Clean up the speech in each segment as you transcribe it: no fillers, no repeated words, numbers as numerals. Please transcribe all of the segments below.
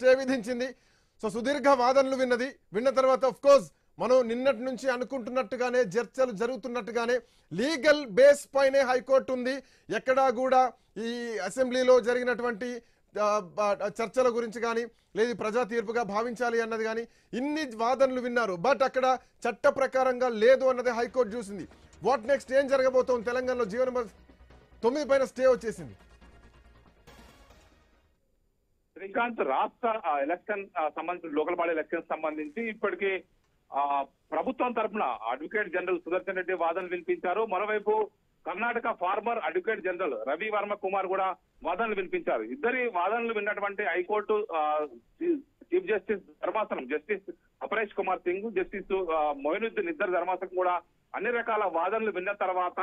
Stay విధించింది. So సుదీర్ఘ వాదనలు విన్న తర్వాత ఆఫ్ కోర్స్ మనం నిన్నటి నుంచి అనుకుంటున్నట్టుగానే చర్చలు జరుగుతున్నట్టుగానే లీగల్ బేస్ పైనే హైకోర్టు ఉంది. ఎక్కడా కూడా ఈ అసెంబ్లీలో జరిగినటువంటి చర్చల గురించి కానీ లేదు ప్రజా తీర్పుగా భావించాలి అన్నది కానీ ఇన్ని వాదనలు విన్నారు. బట్ అక్కడ చట్ట ప్రకారంగా లేదు అన్నది హైకోర్టు చూసింది. వాట్ నెక్స్ట్, ఏం జరగబోతోంది? తెలంగాణలో జీవో నెంబర్ 9 పైన స్టే వచ్చేసింది. శ్రీకాంత్, రాష్ట్ర ఎలక్షన్ సంబంధించిన లోకల్ బాడీ ఎలక్షన్ సంబంధించి ఇప్పటికే ప్రభుత్వం తరఫున అడ్వకేట్ జనరల్ సుదర్శన్ రెడ్డి వాదనలు వినిపించారు. మరోవైపు Karnataka former advocate general Ravi Varma Kumar కూడా వాదనలు వినిపించారు. ఇద్దరి వాదనలు విన్నటువంటి హైకోర్టు చీఫ్ జస్టిస్ ధర్మాసనం జస్టిస్ అపరేష్ కుమార్ సింగ్, జస్టిస్ మొయినుద్దీన్ ఇద్దరు ధర్మాసనం కూడా అన్ని రకాల వాదనలు విన్న తర్వాత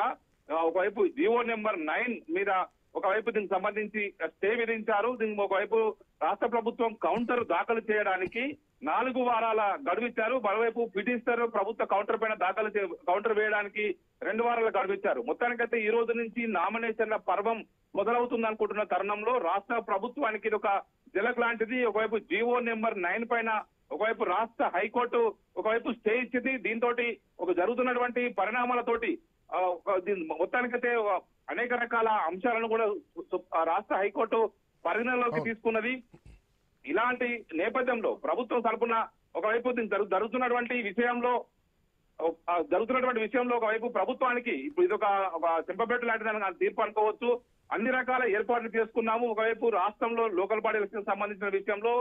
ఒకవైపు జీవో నెంబర్ 9 మీద ఒకవైపు దీనికి సంబంధించి స్టే విధించారు. దీనికి ఒకవైపు రాష్ట్ర ప్రభుత్వం కౌంటర్ దాఖలు చేయడానికి 4 వారాల గడువిచ్చారు. మరోవైపు పిటిషనర్ ప్రభుత్వ కౌంటర్ పైన కౌంటర్ వేయడానికి 2 వారాల గడువిచ్చారు. మొత్తానికైతే ఈ రోజు నుంచి నామినేషన్ల పర్వం మొదలవుతుంది అనుకుంటున్న తరుణంలో రాష్ట్ర ప్రభుత్వానికి ఇది ఒక జలక్ లాంటిది. ఒకవైపు జీవో నెంబర్ 9 పైన ఒకవైపు రాష్ట్ర హైకోర్టు ఒకవైపు స్టే ఇచ్చింది. దీంతో ఒక జరుగుతున్నటువంటి పరిణామాలతోటి మొత్తానికైతే అనేక రకాల అంశాలను కూడా రాష్ట్ర హైకోర్టు పరిగణలోకి తీసుకున్నది. ఇలాంటి నేపథ్యంలో ప్రభుత్వం తరపున ఒకవైపు జరుగుతున్నటువంటి విషయంలో ఒకవైపు ప్రభుత్వానికి ఇప్పుడు ఇది ఒక చెంపబెట్టు లాంటిదని తీర్పు అనుకోవచ్చు. అన్ని రకాల ఏర్పాట్లు చేసుకున్నాము. ఒకవైపు రాష్ట్రంలో లోకల్ బాడీ ఎలక్షన్ సంబంధించిన విషయంలో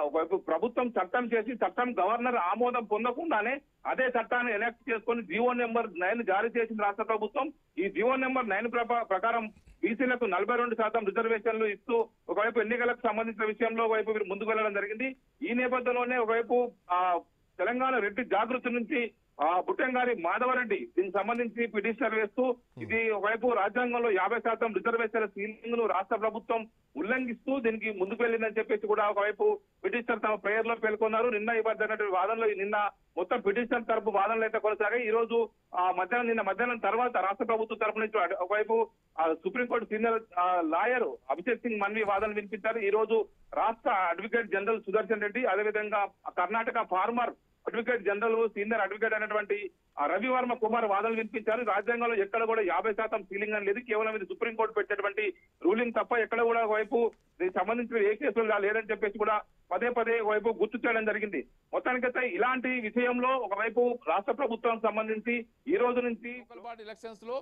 ఒకవైపు ప్రభుత్వం చట్టం చేసి చట్టం గవర్నర్ ఆమోదం పొందకుండానే అదే చట్టాన్ని ఎనాక్ట్ చేసుకుని జీవో నెంబర్ 9 జారీ చేసిన రాష్ట్ర ప్రభుత్వం. ఈ జీవో నెంబర్ 9 ప్రకారం బీసీలకు 42% రిజర్వేషన్లు ఇస్తూ ఒకవైపు ఎన్నికలకు సంబంధించిన విషయంలో ఒకవైపు వీరు ముందుకు వెళ్లడం జరిగింది. ఈ నేపథ్యంలోనే ఒకవైపు తెలంగాణ రెడ్డి జాగృతి నుంచి బుట్టంగారి మాధవరెడ్డి దీనికి సంబంధించి పిటిషన్ వేస్తూ ఇది ఒకవైపు రాజ్యాంగంలో 50% రిజర్వేషన్ల సీలింగ్ ను రాష్ట్ర ప్రభుత్వం ఉల్లంఘిస్తూ దీనికి ముందుకు వెళ్ళిందని చెప్పేసి కూడా ఒకవైపు పిటిషనర్ తమ ప్రేయర్ లో పేర్కొన్నారు. నిన్న ఇవ్వద్దన్నటువంటి వాదనలో నిన్న మొత్తం పిటిషనర్ తరపు వాదనలు అయితే కొనసాగాయి. ఈ రోజు నిన్న మధ్యాహ్నం తర్వాత రాష్ట్ర ప్రభుత్వం తరపు నుంచి ఒకవైపు supreme court senior lawyer Abhishek Singh Manvi వాదనలు వినిపించారు. ఈ రోజు రాష్ట్ర అడ్వకేట్ జనరల్ సుదర్శన్ రెడ్డి, అదేవిధంగా Karnataka former advocate general senior advocate అయినటువంటి రవి వర్మ కుమార్ వాదనలు వినిపించారు. రాజ్యాంగంలో ఎక్కడ కూడా 50% సీలింగ్ అని లేదు. కేవలం ఇది సుప్రీంకోర్టు పెట్టేటువంటి రూలింగ్ తప్ప ఎక్కడ కూడా ఒకవైపు దీనికి సంబంధించిన ఏ కేసులు లేదని చెప్పేసి కూడా పదే ఒకవైపు గుర్తు చేయడం జరిగింది. మొత్తానికైతే ఇలాంటి విషయంలో ఒకవైపు రాష్ట్ర ప్రభుత్వానికి సంబంధించి ఈ రోజు నుంచి లోకల్ బాడీ ఎలక్షన్స్ లో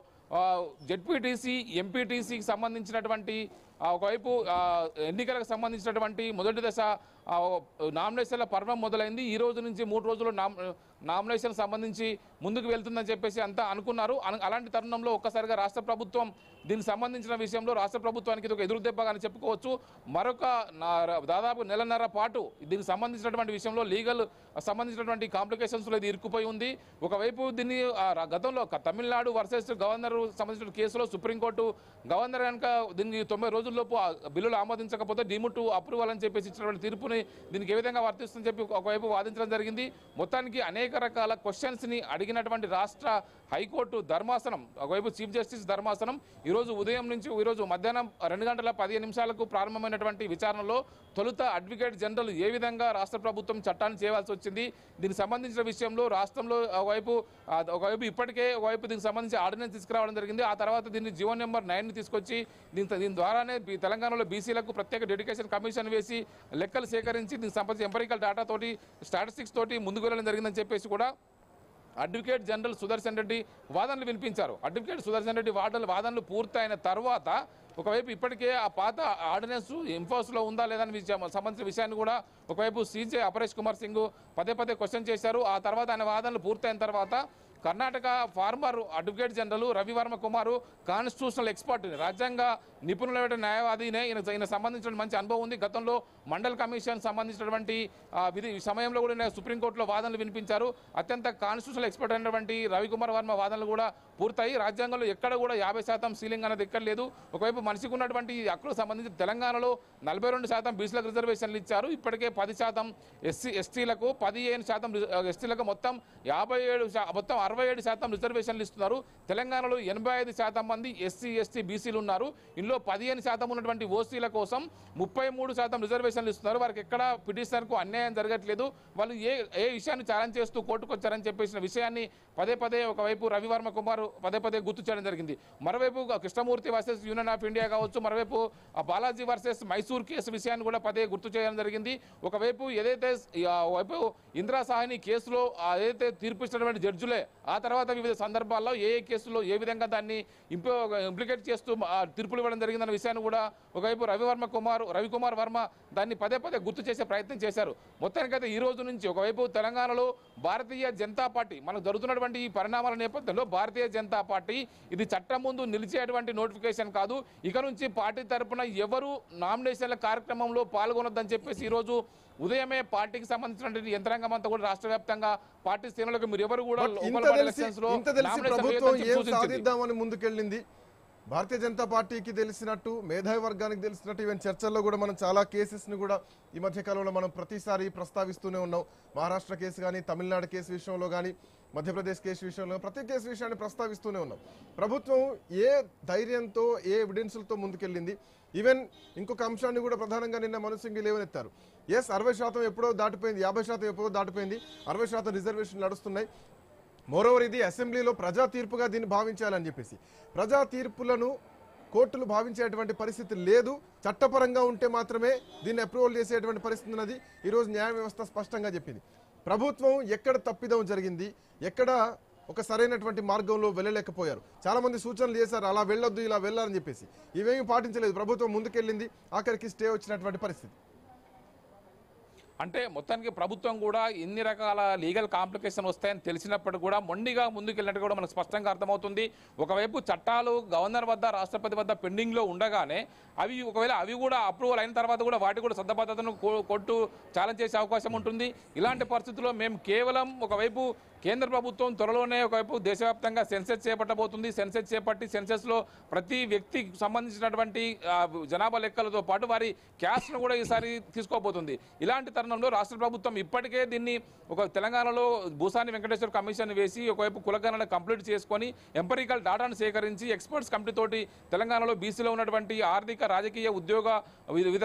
జెడ్పీటీసీ ఎంపీటీసీకి సంబంధించినటువంటి ఒకవైపు ఎన్నికలకు సంబంధించినటువంటి మొదటి దశ నామినేషన్ల పర్వం మొదలైంది. ఈ రోజు నుంచి 3 రోజులు నామినేషన్ సంబంధించి ముందుకు వెళ్తుందని చెప్పేసి అంతా అనుకున్నారు. అలాంటి తరుణంలో ఒక్కసారిగా రాష్ట్ర ప్రభుత్వం దీనికి సంబంధించిన విషయంలో రాష్ట్ర ప్రభుత్వానికి ఇది ఒక ఎదురు దెబ్బగానే చెప్పుకోవచ్చు. మరొక దాదాపు నెలన్నర పాటు దీనికి సంబంధించినటువంటి విషయంలో లీగల్ సంబంధించినటువంటి కాంప్లికేషన్స్లో ఇది ఇరుక్కుపోయి ఉంది. ఒకవైపు దీన్ని గతంలో తమిళనాడు వర్సెస్ గవర్నర్ సంబంధించిన కేసులో సుప్రీంకోర్టు గవర్నర్ కనుక దీన్ని 90 రోజుల్లోపు బిల్లులు ఆమోదించకపోతే డీమ్డ్ టు అప్రూవల్ అని చెప్పేసి ఇచ్చినటువంటి తీర్పుని దీనికి ఏ విధంగా వర్తిస్తుందని చెప్పి ఒకవైపు వాదించడం జరిగింది. మొత్తానికి అనేక రకాల క్వశ్చన్స్ని అడిగినటువంటి రాష్ట్ర హైకోర్టు ధర్మాసనం ఒకవైపు చీఫ్ జస్టిస్ ధర్మాసనం ఈరోజు ఉదయం నుంచి ఈరోజు మధ్యాహ్నం 2:15 ప్రారంభమైనటువంటి విచారణలో తొలుత అడ్వకేట్ జనరల్ ఏ విధంగా రాష్ట్ర ప్రభుత్వం చట్టాన్ని చేయవలసి వచ్చింది, దీనికి సంబంధించిన విషయంలో రాష్ట్రంలో ఒకవైపు ఇప్పటికే ఒకవైపు దీనికి సంబంధించి ఆర్డినెన్స్ తీసుకురావడం జరిగింది. ఆ తర్వాత దీన్ని జీవో నెంబర్ 9 తీసుకొచ్చి దీని ద్వారానే తెలంగాణలో బీసీలకు ప్రత్యేక డెడికేషన్ కమిషన్ వేసి లెక్కలు సేకరించి దీనికి సంబంధించి ఎంపరికల్ డేటా తోటి స్టాటిస్టిక్స్ తోటి ముందుకు వెళ్ళడం జరిగిందని చెప్పేసి కూడా అడ్వకేట్ జనరల్ సుదర్శన్ రెడ్డి వాదనలు వినిపించారు. అడ్వకేట్ సుదర్శన్ రెడ్డి వాదనలు పూర్తయిన తర్వాత ఒకవైపు ఇప్పటికే ఆ పాత ఆర్డినెన్స్ ఎంఫోర్స్లో ఉందా లేదని సంబంధించిన విషయాన్ని కూడా ఒకవైపు సీజే అపరేష్ కుమార్ సింగ్ పదే క్వశ్చన్ చేశారు. ఆ తర్వాత ఆయన వాదనలు పూర్తయిన తర్వాత Karnataka former advocate general Ravi Varma Kumar constitutional expert, రాజ్యాంగ నిపుణులైన న్యాయవాదినే. ఈయన సంబంధించిన మంచి అనుభవం ఉంది. గతంలో మండల్ కమిషన్ సంబంధించినటువంటి సమయంలో కూడా సుప్రీంకోర్టులో వాదనలు వినిపించారు. అత్యంత కాన్స్టిట్యూషనల్ ఎక్స్పర్ట్ అయినటువంటి రవికుమార్ వర్మ వాదనలు కూడా పూర్తయి రాజ్యాంగంలో ఎక్కడ కూడా 50% సీలింగ్ అనేది ఎక్కడ లేదు. ఒకవైపు మనిషికి ఉన్నటువంటి హక్కులకు సంబంధించి తెలంగాణలో 42% బీసీలకు రిజర్వేషన్లు ఇచ్చారు. ఇప్పటికే 10% ఎస్టీలకు, 15% ఎస్టీలకు, మొత్తం 67% రిజర్వేషన్లు ఇస్తున్నారు. తెలంగాణలో 85% మంది ఎస్సీ, ఎస్టీ, బీసీలు ఉన్నారు. ఇందులో 15% ఉన్నటువంటి ఓసీల కోసం 33% రిజర్వేషన్ రిజర్వేషన్లు ఇస్తున్నారు, వారికి ఎక్కడ పిటిషనర్కు అన్యాయం జరగట్లేదు, వాళ్ళు ఏ విషయాన్ని ఛాలెంజ్ చేస్తూ కోర్టుకు వచ్చారని చెప్పేసిన విషయాన్ని పదే పదే ఒకవైపు రవివర్మ కుమార్ పదే పదే గుర్తు చేయడం జరిగింది. మరోవైపు Krishnamurthy versus union of India కావచ్చు, మరోవైపు బాలాజీ వర్సెస్ మైసూర్ కేసు విషయాన్ని కూడా పదే గుర్తు చేయడం జరిగింది. ఒకవైపు ఏదైతే వైపు ఇందిరా సాహ్ని కేసులో ఏదైతే తీర్పు ఇచ్చినటువంటి జడ్జులే ఆ తర్వాత వివిధ సందర్భాల్లో ఏ కేసులో ఏ విధంగా దాన్ని ఇంప్లికేట్ చేస్తూ తీర్పులు ఇవ్వడం జరిగిందన్న విషయాన్ని కూడా ఒకవైపు రవికుమార్ వర్మ దాన్ని పదే పదే గుర్తు చేసే ప్రయత్నం చేశారు. మొత్తానికైతే ఈ రోజు నుంచి ఒకవైపు తెలంగాణలో భారతీయ జనతా పార్టీ మనకు జరుగుతున్నటువంటి ఈ పరిణామాల నేపథ్యంలో భారతీయ జనతా పార్టీ ఇది చట్టం ముందు నిలిచేటువంటి నోటిఫికేషన్ కాదు, ఇక నుంచి పార్టీ తరఫున ఎవరు నామినేషన్ల కార్యక్రమంలో పాల్గొనొద్దని చెప్పేసి ఈరోజు ఉదయమే పార్టీకి సంబంధించినటువంటి యంత్రాంగం అంతా కూడా రాష్ట్ర వ్యాప్తంగా పార్టీ శ్రేణులకు మీరు ఎవరు కూడా సాధిద్దామని ముందుకెళ్ళింది. భారతీయ జనతా పార్టీకి తెలిసినట్టు, మేధావి వర్గానికి తెలిసినట్టు, ఈవెన్ చర్చల్లో కూడా మనం చాలా కేసెస్ని కూడా ఈ మధ్య కాలంలో మనం ప్రతిసారి ప్రస్తావిస్తూనే ఉన్నాం. మహారాష్ట్ర కేసు కానీ, తమిళనాడు కేసు విషయంలో కానీ, మధ్యప్రదేశ్ కేసు విషయంలో ప్రతి కేసు విషయాన్ని ప్రస్తావిస్తూనే ఉన్నాం. ప్రభుత్వం ఏ ధైర్యంతో ఏ ఎవిడెన్సులతో ముందుకెళ్ళింది. ఈవెన్ ఇంకొక అంశాన్ని కూడా ప్రధానంగా నిన్న మనసింగి లేవనెత్తారు. 60% ఎప్పుడో దాటిపోయింది, 50% ఎప్పుడో దాటిపోయింది, 60% రిజర్వేషన్ నడుస్తున్నాయి. మోరోవర్ ఇది అసెంబ్లీలో ప్రజా తీర్పుగా దీన్ని భావించాలని చెప్పేసి, ప్రజా తీర్పులను కోర్టులు భావించేటువంటి పరిస్థితి లేదు, చట్టపరంగా ఉంటే మాత్రమే దీన్ని అప్రూవల్ చేసేటువంటి పరిస్థితి ఉన్నది ఈరోజు న్యాయ వ్యవస్థ స్పష్టంగా చెప్పింది. ప్రభుత్వం ఎక్కడ తప్పిదం జరిగింది, ఎక్కడ ఒక సరైనటువంటి మార్గంలో వెళ్ళలేకపోయారు. చాలా మంది సూచనలు చేశారు, అలా వెళ్ళొద్దు ఇలా వెళ్ళాలని చెప్పేసి, ఇవేమీ పాటించలేదు. ప్రభుత్వం ముందుకెళ్ళింది, ఆఖరికి స్టే వచ్చినటువంటి పరిస్థితి. అంటే మొత్తానికి ప్రభుత్వం కూడా ఎన్ని రకాల లీగల్ కాంప్లికేషన్ వస్తాయని తెలిసినప్పుడు కూడా మొండిగా ముందుకెళ్ళినట్టు కూడా మనకు స్పష్టంగా అర్థమవుతుంది. ఒకవైపు చట్టాలు గవర్నర్ వద్ద రాష్ట్రపతి వద్ద పెండింగ్లో ఉండగానే ఒకవేళ అవి కూడా అప్రూవల్ అయిన తర్వాత కూడా వాటి కూడా సద్దబద్ధతను కోర్టు ఛాలెంజ్ చేసే అవకాశం ఉంటుంది. ఇలాంటి పరిస్థితుల్లో మేము కేవలం ఒకవైపు కేంద్ర ప్రభుత్వం త్వరలోనే ఒకవైపు దేశవ్యాప్తంగా సెన్సెస్ చేపట్టబోతుంది. సెన్సెస్ చేపట్టి సెన్సెస్లో ప్రతి వ్యక్తికి సంబంధించినటువంటి జనాభా లెక్కలతో పాటు వారి క్యాస్ట్ను కూడా ఈసారి తీసుకోబోతుంది. ఇలాంటి తరుణంలో రాష్ట్ర ప్రభుత్వం ఇప్పటికే దీన్ని ఒక తెలంగాణలో భూసాని వెంకటేశ్వర కమిషన్ వేసి ఒకవైపు కులగణన కంప్లీట్ చేసుకొని ఎంపరికల్ డాటాను సేకరించి ఎక్స్పర్ట్స్ కమిటీ తోటి తెలంగాణలో బీసీలో ఉన్నటువంటి ఆర్థిక రాజకీయ ఉద్యోగ వివిధ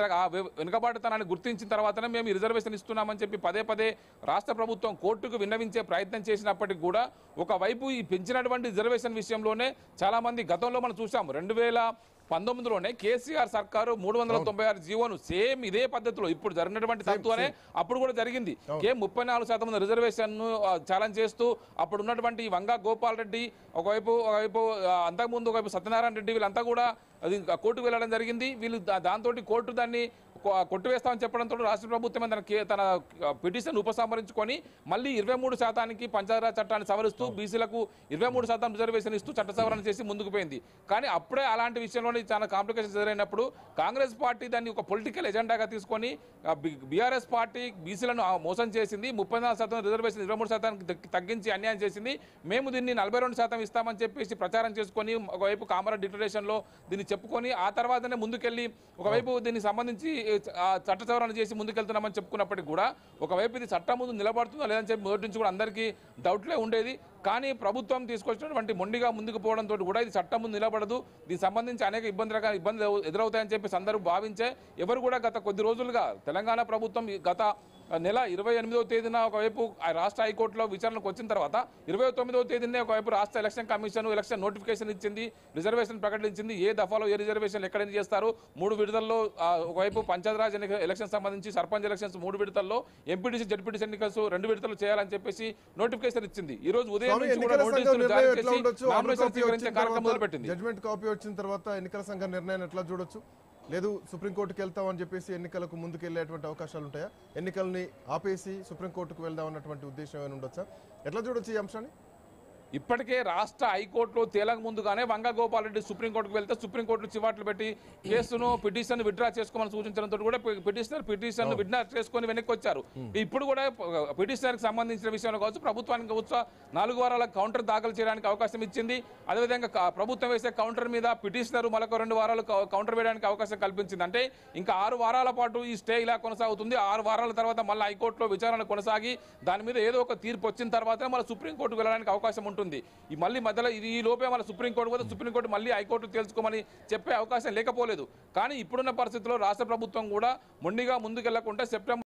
వెనుకబాటుతనాన్ని గుర్తించిన తర్వాతనే మేము రిజర్వేషన్ ఇస్తున్నామని చెప్పి పదే పదే రాష్ట్ర ప్రభుత్వం కోర్టుకు విన్నవించే ప్రయత్నం చేసినప్పటికీ కూడా ఒకవైపు ఈ పెంచినటువంటి రిజర్వేషన్ విషయంలోనే చాలా మంది గతంలో మనం చూసాం 2019లోనే కేసీఆర్ సర్కారు 396 జీవోను సేమ్ ఇదే పద్ధతిలో ఇప్పుడు జరిగినటువంటి తత్వనే అప్పుడు కూడా జరిగింది. 34% రిజర్వేషన్ ను ఛాలెంజ్ చేస్తూ అప్పుడు ఉన్నటువంటి వంగా గోపాల్ రెడ్డి ఒకవైపు అంతకుముందు ఒకవైపు సత్యనారాయణ రెడ్డి వీళ్ళంతా కూడా అది కోర్టుకు వెళ్ళడం జరిగింది. వీళ్ళు దాంతో కోర్టు దాన్ని కొట్టివేస్తామని చెప్పడంతో రాష్ట్ర ప్రభుత్వమే తన పిటిషన్ ఉపసంహరించుకొని మళ్ళీ 23% పంచాయతీరాజ్ చట్టాన్ని సవరిస్తూ బీసీలకు 23% రిజర్వేషన్ ఇస్తూ చట్ట సవరణ చేసి ముందుకు పోయింది. కానీ అప్పుడే అలాంటి విషయంలోనే చాలా కాంప్లికేషన్స్ ఎదురైనప్పుడు కాంగ్రెస్ పార్టీ దాన్ని ఒక పొలిటికల్ ఎజెండాగా తీసుకొని బీఆర్ఎస్ పార్టీ బీసీలను మోసం చేసింది. 34% రిజర్వేషన్ 23% తగ్గించి అన్యాయం చేసింది. మేము దీన్ని 42% ఇస్తామని చెప్పేసి ప్రచారం చేసుకొని ఒకవైపు కామరాజ్ డిక్లరేషన్లో దీన్ని చెప్పుకొని ఆ తర్వాతనే ముందుకెళ్ళి ఒకవైపు దీనికి సంబంధించి చట్ట సవరణ చేసి ముందుకెళ్తున్నామని చెప్పుకున్నప్పటికీ కూడా ఒకవైపు ఇది చట్టం ముందు నిలబడుతుందా లేదని చెప్పి మొదటి నుంచి కూడా అందరికీ డౌట్లే ఉండేది. కానీ ప్రభుత్వం తీసుకొచ్చినటువంటి మొండిగా ముందుకు పోవడంతో కూడా ఇది చట్టం ముందు నిలబడదు, దీనికి సంబంధించి అనేక ఇబ్బందులు ఎదురవుతాయని చెప్పేసి అందరూ భావించే ఎవరు కూడా గత కొద్ది రోజులుగా తెలంగాణ ప్రభుత్వం గత నెల 28వ తేదీన ఒకవైపు రాష్ట్ర హైకోర్టులో విచారణకు వచ్చిన తర్వాత 29వ తేదీనే ఒకవైపు రాష్ట్ర ఎలక్షన్ కమిషన్ ఎలక్షన్ నోటిఫికేషన్ ఇచ్చింది, రిజర్వేషన్ ప్రకటించింది. ఏ దఫాలో ఏ రిజర్వేషన్ ఎక్కడ చేస్తారు 3 విడతల్లో ఒకవైపు పంచాయతీరాజ్ ఎలక్షన్ సంబంధించి సర్పంచ్ ఎలక్షన్స్ 3 విడతల్లో, ఎంపీటీసీ జడ్పీటీసీ ఎన్నికలు 2 విడతలు చేయాలని చెప్పేసి నోటిఫికేషన్ ఇచ్చింది. ఈ రోజు ఉదయం నుంచి కూడా నోటీసులు జారీ చేసి నామినేషన్ స్వీకరించే కార్యక్రమం మొదలుపెట్టింది. జడ్జ్మెంట్ కాపీ వచ్చిన తర్వాత ఎన్నికల సంఘం నిర్ణయం ఎట్లా చూడొచ్చు? లేదు సుప్రీంకోర్టుకు వెళ్తామని చెప్పేసి ఎన్నికలకు ముందుకు వెళ్ళేటువంటి అవకాశాలు ఉంటాయా? ఎన్నికల్ని ఆపేసి సుప్రీంకోర్టుకు వెళ్దాం అన్నటువంటి ఉద్దేశం ఏమైనా ఉండొచ్చా? ఎట్లా చూడొచ్చు ఈ అంశాన్ని? ఇప్పటికే రాష్ట్ర హైకోర్టులో తేలక ముందుగానే వంగా గోపాల్ రెడ్డి సుప్రీంకోర్టుకు వెళ్తే సుప్రీంకోర్టు చివాట్లు పెట్టి కేసును పిటిషన్ విత్డ్రా చేసుకోమని సూచించడంతో కూడా పిటిషన్ విత్డ్రా చేసుకొని వెనక్కి వచ్చారు. ఇప్పుడు కూడా పిటిషనర్కి సంబంధించిన విషయంలో కావచ్చు ప్రభుత్వానికి కావచ్చు 4 వారాల కౌంటర్ దాఖలు చేయడానికి అవకాశం ఇచ్చింది. అదేవిధంగా ప్రభుత్వం వేసే కౌంటర్ మీద పిటిషనర్ మరొక 2 వారాలు కౌంటర్ వేయడానికి అవకాశం కల్పించింది. అంటే ఇంకా 6 వారాల పాటు ఈ స్టే ఇలా కొనసాగుతుంది. 6 వారాల తర్వాత మళ్ళీ హైకోర్టులో విచారణ కొనసాగి దాని మీద ఏదో ఒక తీర్పు వచ్చిన తర్వాత మళ్ళీ సుప్రీంకోర్టుకు వెళ్ళడానికి అవకాశం ఉంటుంది. ఉంటుంది. ఈ మళ్ళీ మధ్యలో ఈ లోపే మన సుప్రీంకోర్టు పోతే సుప్రీంకోర్టు మళ్ళీ హైకోర్టు తెలుసుకోమని చెప్పే అవకాశం లేకపోలేదు. కానీ ఇప్పుడున్న పరిస్థితుల్లో రాష్ట్ర ప్రభుత్వం కూడా మొండిగా ముందుకెళ్లకుండా సెప్టెంబర్